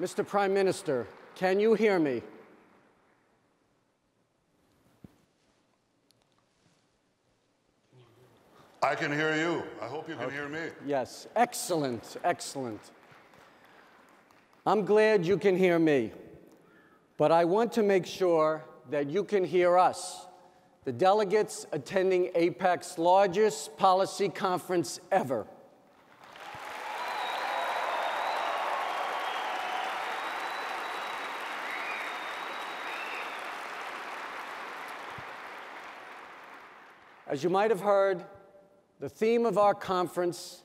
Mr. Prime Minister, can you hear me? I can hear you. I hope you can hear me. Yes, excellent, excellent. I'm glad you can hear me, but I want to make sure that you can hear us, the delegates attending AIPAC's largest policy conference ever. As you might have heard, the theme of our conference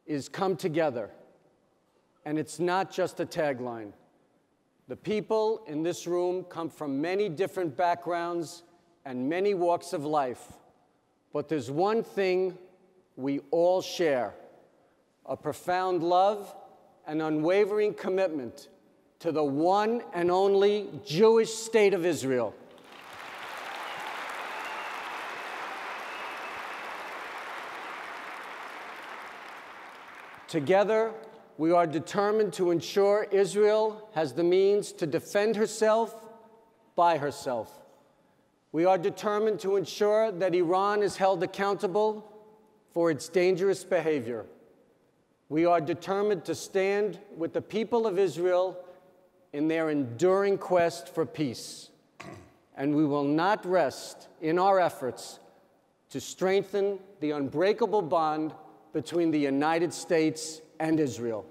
is Come Together, and it's not just a tagline. The people in this room come from many different backgrounds and many walks of life, but there's one thing we all share: a profound love and unwavering commitment to the one and only Jewish state of Israel. Together, we are determined to ensure Israel has the means to defend herself by herself. We are determined to ensure that Iran is held accountable for its dangerous behavior. We are determined to stand with the people of Israel in their enduring quest for peace. And we will not rest in our efforts to strengthen the unbreakable bond between the United States and Israel.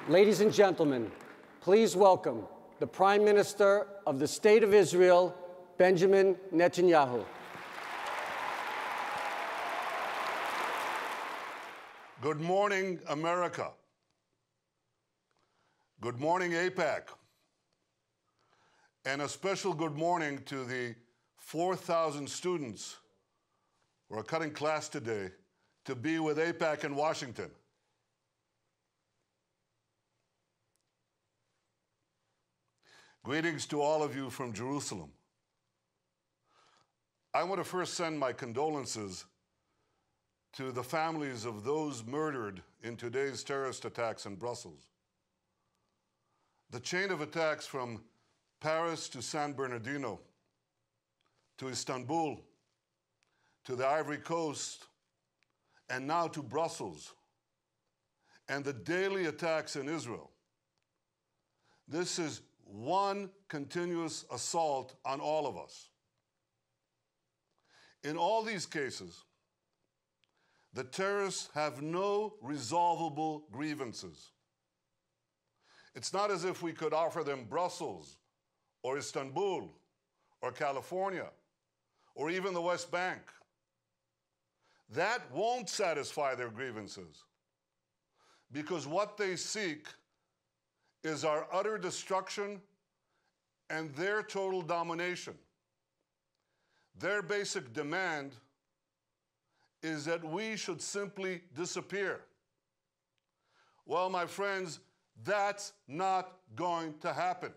Ladies and gentlemen, please welcome the Prime Minister of the State of Israel, Benjamin Netanyahu. Good morning, America. Good morning, AIPAC. And a special good morning to the 4,000 students who are cutting class today to be with AIPAC in Washington. Greetings to all of you from Jerusalem. I want to first send my condolences to the families of those murdered in today's terrorist attacks in Brussels. The chain of attacks from Paris to San Bernardino, to Istanbul, to the Ivory Coast, and now to Brussels, and the daily attacks in Israel. This is one continuous assault on all of us. In all these cases, the terrorists have no resolvable grievances. It's not as if we could offer them Brussels or Istanbul or California or even the West Bank. That won't satisfy their grievances, because what they seek is our utter destruction and their total domination. Their basic demand is that we should simply disappear. Well, my friends, that's not going to happen.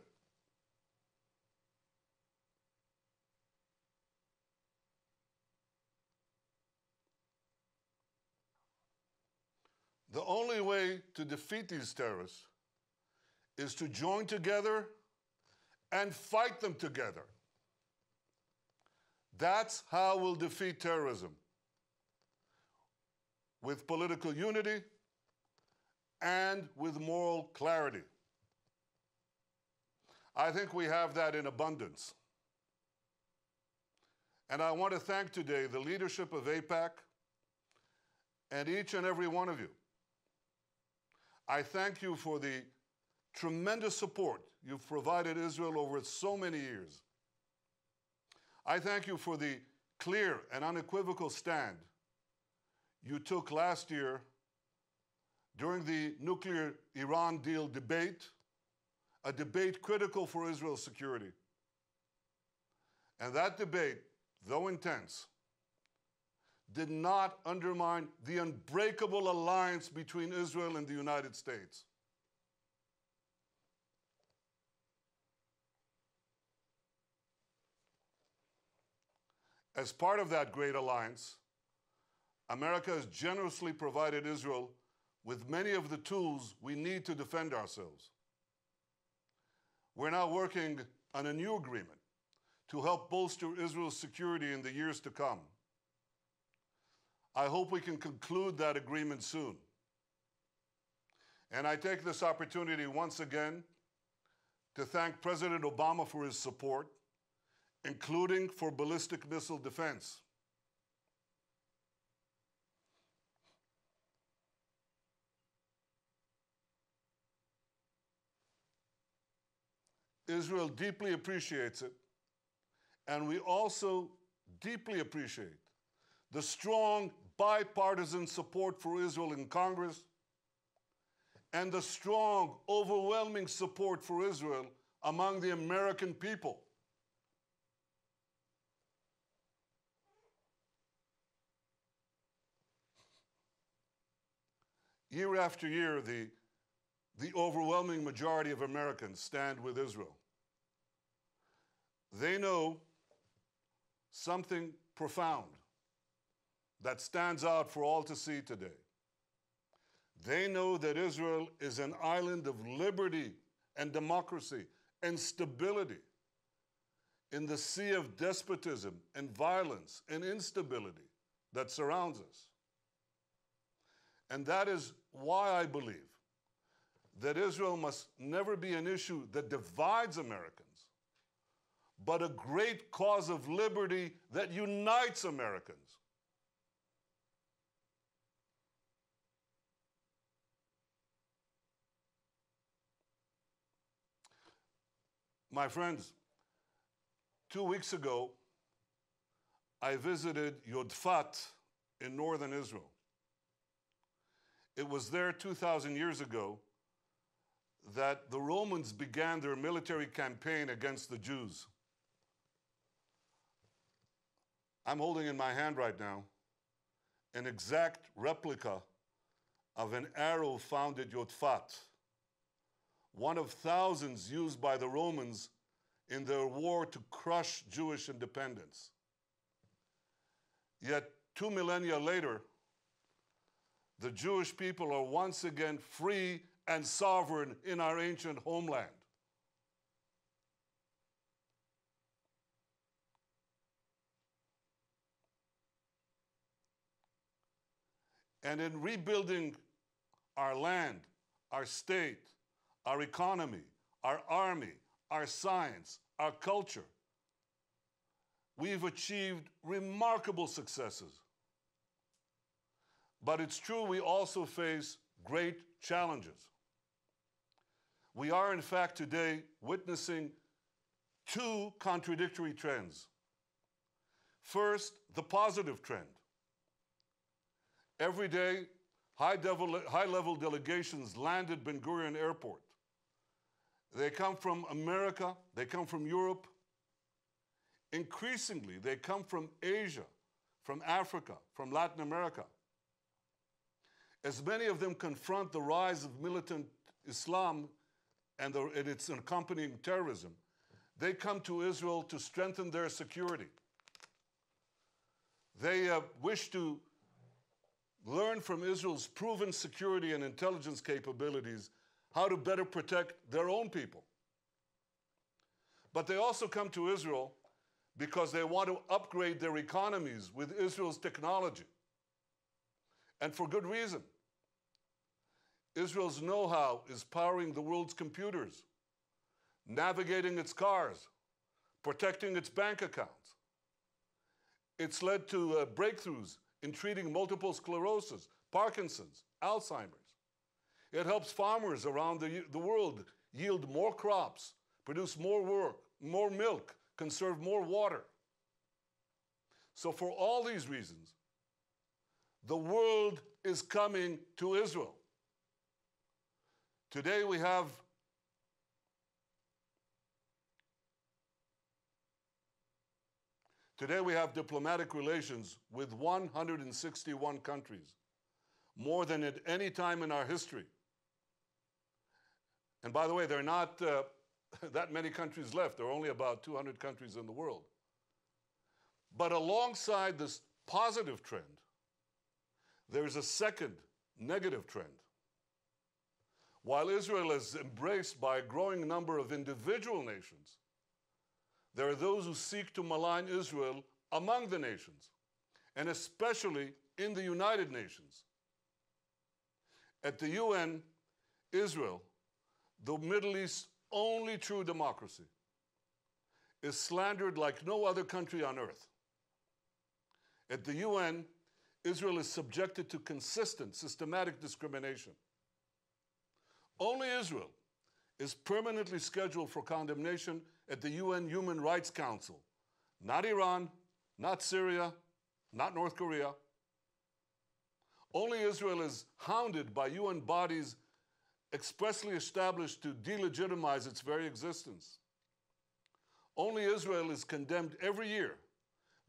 The only way to defeat these terrorists is to join together and fight them together. That's how we'll defeat terrorism, with political unity and with moral clarity. I think we have that in abundance. And I want to thank today the leadership of AIPAC and each and every one of you. I thank you for the tremendous support you've provided Israel over so many years. I thank you for the clear and unequivocal stand you took last year during the nuclear Iran deal debate, a debate critical for Israel's security. And that debate, though intense, did not undermine the unbreakable alliance between Israel and the United States. As part of that great alliance, America has generously provided Israel with many of the tools we need to defend ourselves. We're now working on a new agreement to help bolster Israel's security in the years to come. I hope we can conclude that agreement soon. And I take this opportunity once again to thank President Obama for his support, including for ballistic missile defense. Israel deeply appreciates it, and we also deeply appreciate the strong bipartisan support for Israel in Congress and the strong, overwhelming support for Israel among the American people. Year after year, the overwhelming majority of Americans stand with Israel. They know something profound that stands out for all to see today. They know that Israel is an island of liberty and democracy and stability in the sea of despotism and violence and instability that surrounds us. And that is why I believe that Israel must never be an issue that divides Americans, but a great cause of liberty that unites Americans. My friends, 2 weeks ago, I visited Yodfat in northern Israel. It was there 2,000 years ago that the Romans began their military campaign against the Jews. I'm holding in my hand right now an exact replica of an arrow found at Yodfat, one of thousands used by the Romans in their war to crush Jewish independence. Yet 2 millennia later, the Jewish people are once again free and sovereign in our ancient homeland. And in rebuilding our land, our state, our economy, our army, our science, our culture, we've achieved remarkable successes. But it's true we also face great challenges. We are, in fact, today witnessing two contradictory trends. First, the positive trend. Every day, high-level delegations land at Ben Gurion Airport. They come from America, they come from Europe. Increasingly, they come from Asia, from Africa, from Latin America. As many of them confront the rise of militant Islam and its accompanying terrorism, they come to Israel to strengthen their security. They wish to learn from Israel's proven security and intelligence capabilities how to better protect their own people. But they also come to Israel because they want to upgrade their economies with Israel's technology. And for good reason. Israel's know-how is powering the world's computers, navigating its cars, protecting its bank accounts. It's led to breakthroughs in treating multiple sclerosis, Parkinson's, Alzheimer's. It helps farmers around the world yield more crops, produce more work, more milk, conserve more water. So for all these reasons, the world is coming to Israel. Today we have diplomatic relations with 161 countries, more than at any time in our history. And by the way, there are not that many countries left. There are only about 200 countries in the world. But alongside this positive trend, There is a second negative trend. While Israel is embraced by a growing number of individual nations, there are those who seek to malign Israel among the nations, and especially in the United Nations. At the UN, Israel, the Middle East's only true democracy, is slandered like no other country on earth. At the UN, Israel is subjected to consistent, systematic discrimination. Only Israel is permanently scheduled for condemnation at the UN Human Rights Council. Not Iran, not Syria, not North Korea. Only Israel is hounded by UN bodies expressly established to delegitimize its very existence. Only Israel is condemned every year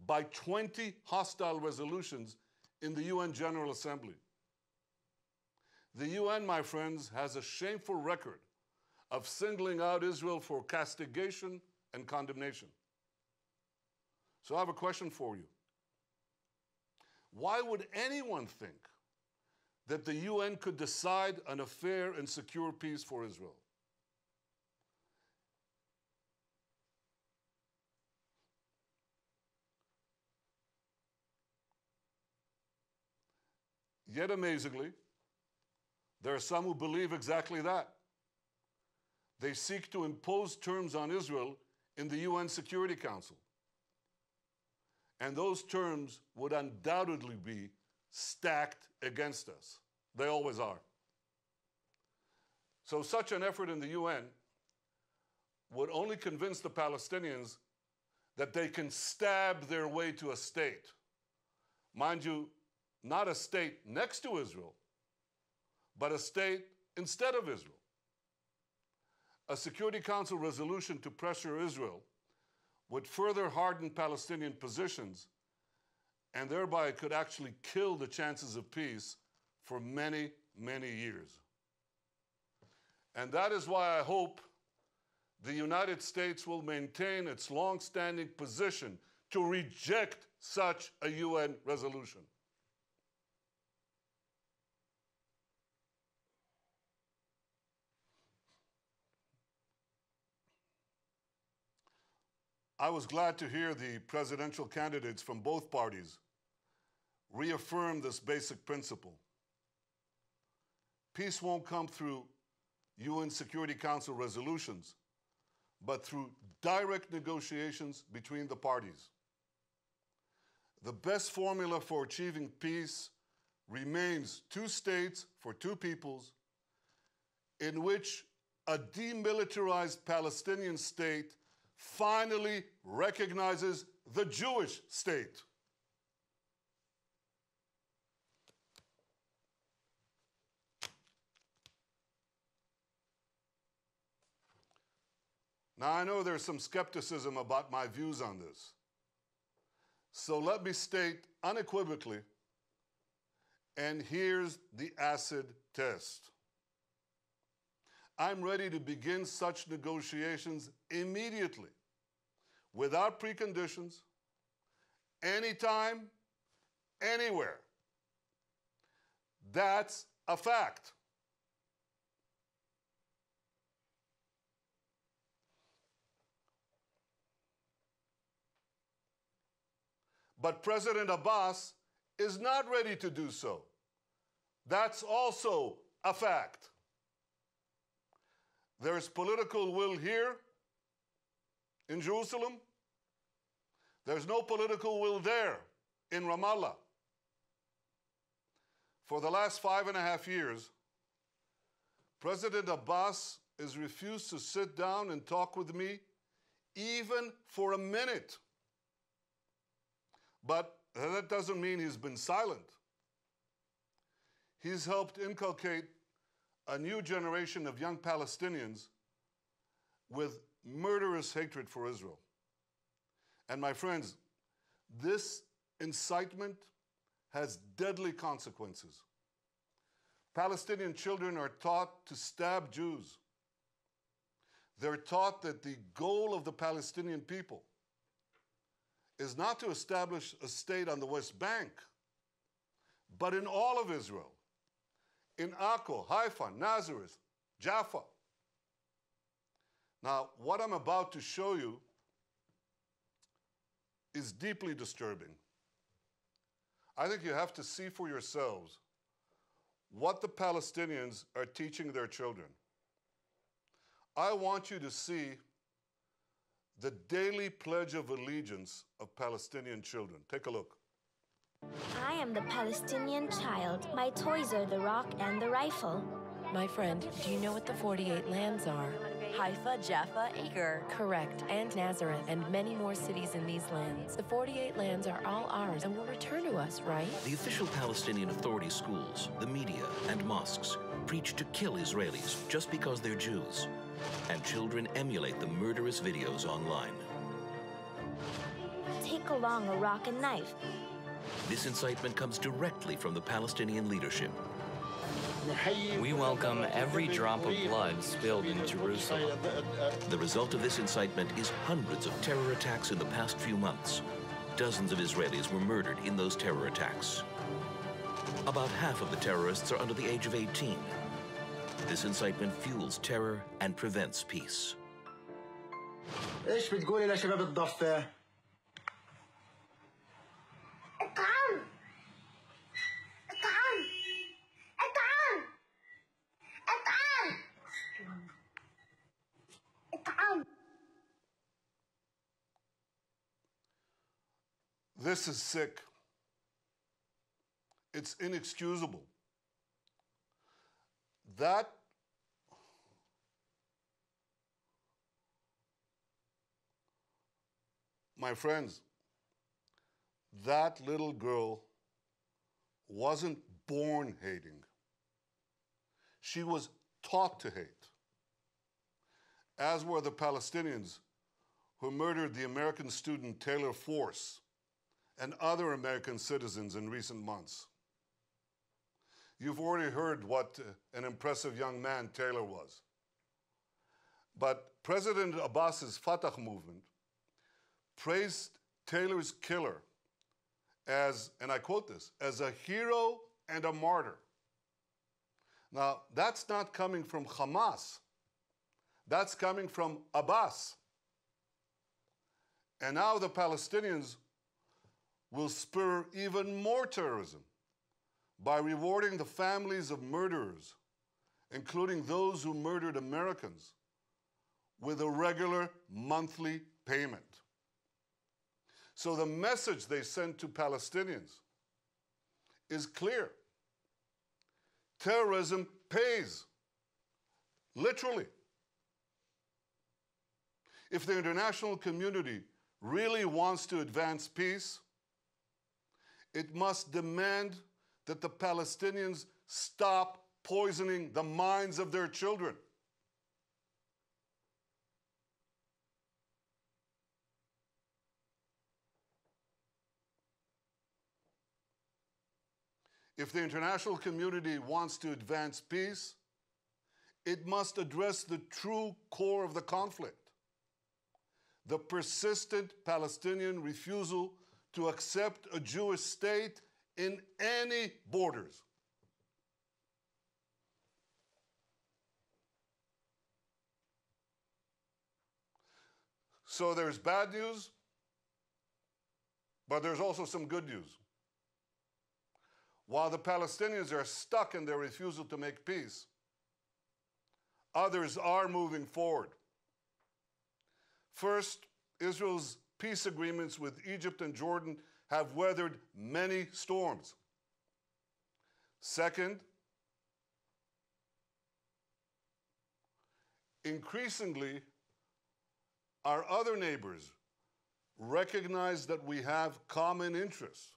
by 20 hostile resolutions in the UN General Assembly. The UN, my friends, has a shameful record of singling out Israel for castigation and condemnation. So I have a question for you. Why would anyone think that the UN could decide on a fair and secure peace for Israel? Yet amazingly, there are some who believe exactly that. They seek to impose terms on Israel in the UN Security Council. And those terms would undoubtedly be stacked against us. They always are. So such an effort in the UN would only convince the Palestinians that they can stab their way to a state. Mind you, not a state next to Israel, but a state instead of Israel. A Security Council resolution to pressure Israel would further harden Palestinian positions and thereby could actually kill the chances of peace for many, many years. And that is why I hope the United States will maintain its long-standing position to reject such a UN resolution. I was glad to hear the presidential candidates from both parties reaffirm this basic principle. Peace won't come through UN Security Council resolutions, but through direct negotiations between the parties. The best formula for achieving peace remains two states for two peoples, in which a demilitarized Palestinian state finally recognizes the Jewish state. Now, I know there's some skepticism about my views on this. So let me state unequivocally, and here's the acid test. I'm ready to begin such negotiations immediately, without preconditions, anytime, anywhere. That's a fact. But President Abbas is not ready to do so. That's also a fact. There's political will here in Jerusalem. There's no political will there in Ramallah. For the last 5.5 years, President Abbas has refused to sit down and talk with me even for a minute. But that doesn't mean he's been silent. He's helped inculcate a new generation of young Palestinians with murderous hatred for Israel. And my friends, this incitement has deadly consequences. Palestinian children are taught to stab Jews. They're taught that the goal of the Palestinian people is not to establish a state on the West Bank, but in all of Israel, in Akko, Haifa, Nazareth, Jaffa. Now, what I'm about to show you is deeply disturbing. I think you have to see for yourselves what the Palestinians are teaching their children. I want you to see the daily pledge of allegiance of Palestinian children. Take a look. I am the Palestinian child. My toys are the rock and the rifle. My friend, do you know what the 48 lands are? Haifa, Jaffa, Acre. Correct, and Nazareth, and many more cities in these lands. The 48 lands are all ours and will return to us, right? The official Palestinian Authority schools, the media, and mosques preach to kill Israelis just because they're Jews. And children emulate the murderous videos online. Take along a rock and knife. This incitement comes directly from the Palestinian leadership. We welcome every drop of blood spilled in Jerusalem. The result of this incitement is hundreds of terror attacks in the past few months. Dozens of Israelis were murdered in those terror attacks. About half of the terrorists are under the age of 18. This incitement fuels terror and prevents peace. ايش بتقولي لشباب الضفة؟ اطعم! اطعم! اطعم! اطعم! اطعم! This is sick. It's inexcusable. That my friends, that little girl wasn't born hating. She was taught to hate, as were the Palestinians who murdered the American student Taylor Force and other American citizens in recent months. You've already heard what an impressive young man Taylor was. But President Abbas's Fatah movement praised Taylor's killer as, and I quote this, as a hero and a martyr. Now, that's not coming from Hamas. That's coming from Abbas. And now the Palestinians will spur even more terrorism by rewarding the families of murderers, including those who murdered Americans, with a regular monthly payment. So the message they send to Palestinians is clear. Terrorism pays, literally. If the international community really wants to advance peace, it must demand that the Palestinians stop poisoning the minds of their children. If the international community wants to advance peace, it must address the true core of the conflict, the persistent Palestinian refusal to accept a Jewish state in any borders. So there's bad news, but there's also some good news. While the Palestinians are stuck in their refusal to make peace, others are moving forward. First, Israel's peace agreements with Egypt and Jordan have weathered many storms. Second, increasingly, our other neighbors recognize that we have common interests.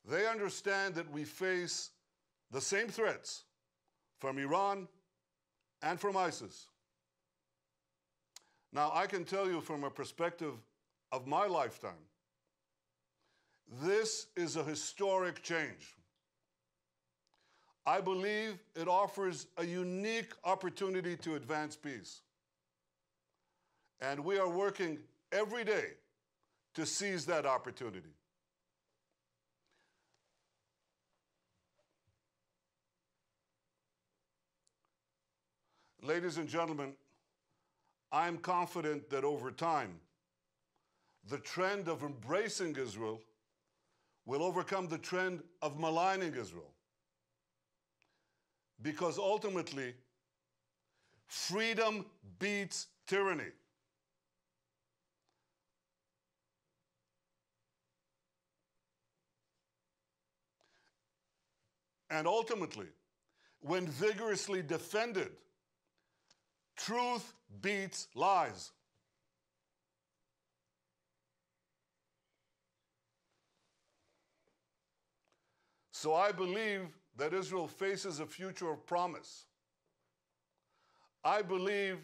They understand that we face the same threats from Iran and from ISIS. Now, I can tell you from a perspective of my lifetime, this is a historic change. I believe it offers a unique opportunity to advance peace. And we are working every day to seize that opportunity. ladies and gentlemen, I'm confident that over time, the trend of embracing Israel will overcome the trend of maligning Israel. Because ultimately, freedom beats tyranny. And ultimately, when vigorously defended, truth beats lies. So I believe that Israel faces a future of promise. I believe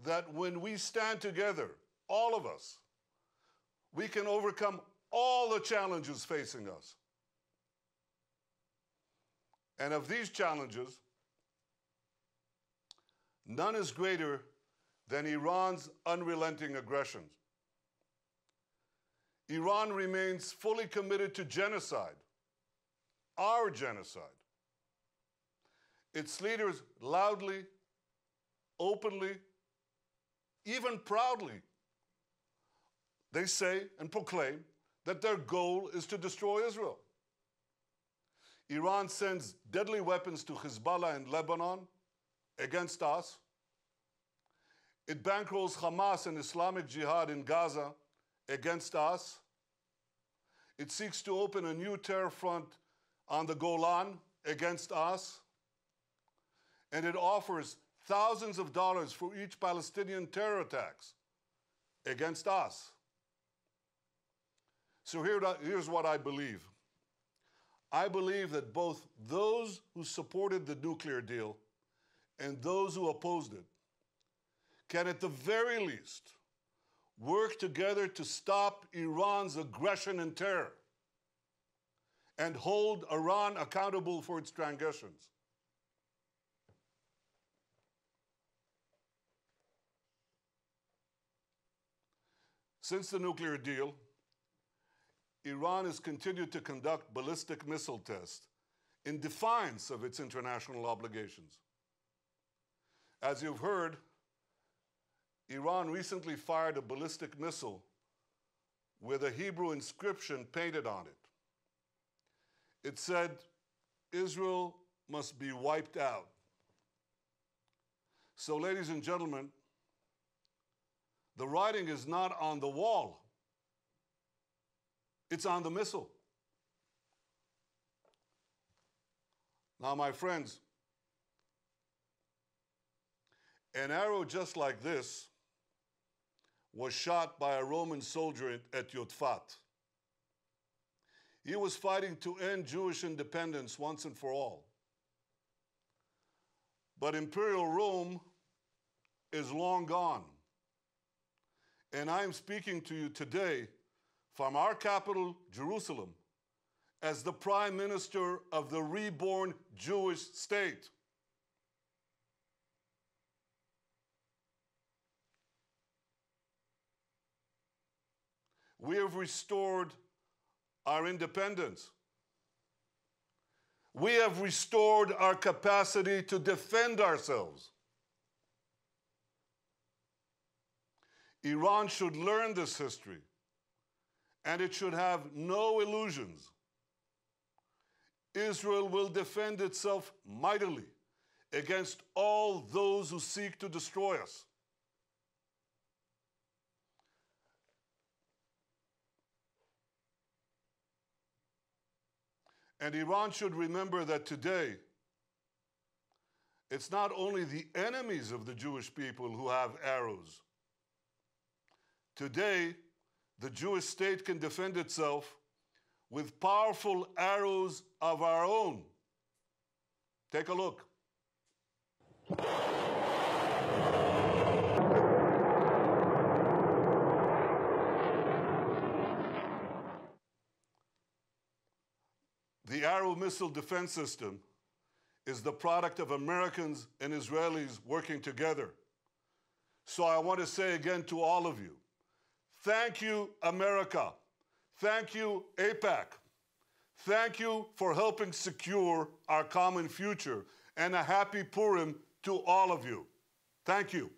that when we stand together, all of us, we can overcome all the challenges facing us. And of these challenges, none is greater than Iran's unrelenting aggressions. Iran remains fully committed to genocide, our genocide. Its leaders loudly, openly, even proudly, they say and proclaim that their goal is to destroy Israel. Iran sends deadly weapons to Hezbollah in Lebanon against us. It bankrolls Hamas and Islamic Jihad in Gaza against us. It seeks to open a new terror front on the Golan against us. And it offers thousands of dollars for each Palestinian terror attacks against us. So here's what I believe. I believe that both those who supported the nuclear deal and those who opposed it can, at the very least, work together to stop Iran's aggression and terror and hold Iran accountable for its transgressions. Since the nuclear deal, Iran has continued to conduct ballistic missile tests in defiance of its international obligations. As you've heard, Iran recently fired a ballistic missile with a Hebrew inscription painted on it. It said, "Israel must be wiped out." So, ladies and gentlemen, the writing is not on the wall. It's on the missile. Now, my friends, an arrow just like this was shot by a Roman soldier at Yotfat. He was fighting to end Jewish independence once and for all. But Imperial Rome is long gone. And I am speaking to you today from our capital, Jerusalem, as the Prime Minister of the reborn Jewish state. We have restored our independence. We have restored our capacity to defend ourselves. Iran should learn this history, and it should have no illusions. Israel will defend itself mightily against all those who seek to destroy us. And Iran should remember that today, it's not only the enemies of the Jewish people who have arrows. Today, the Jewish state can defend itself with powerful arrows of our own. Take a look. The Arrow missile defense system is the product of Americans and Israelis working together. So I want to say again to all of you, thank you, America. Thank you, AIPAC. Thank you for helping secure our common future. And a happy Purim to all of you. Thank you.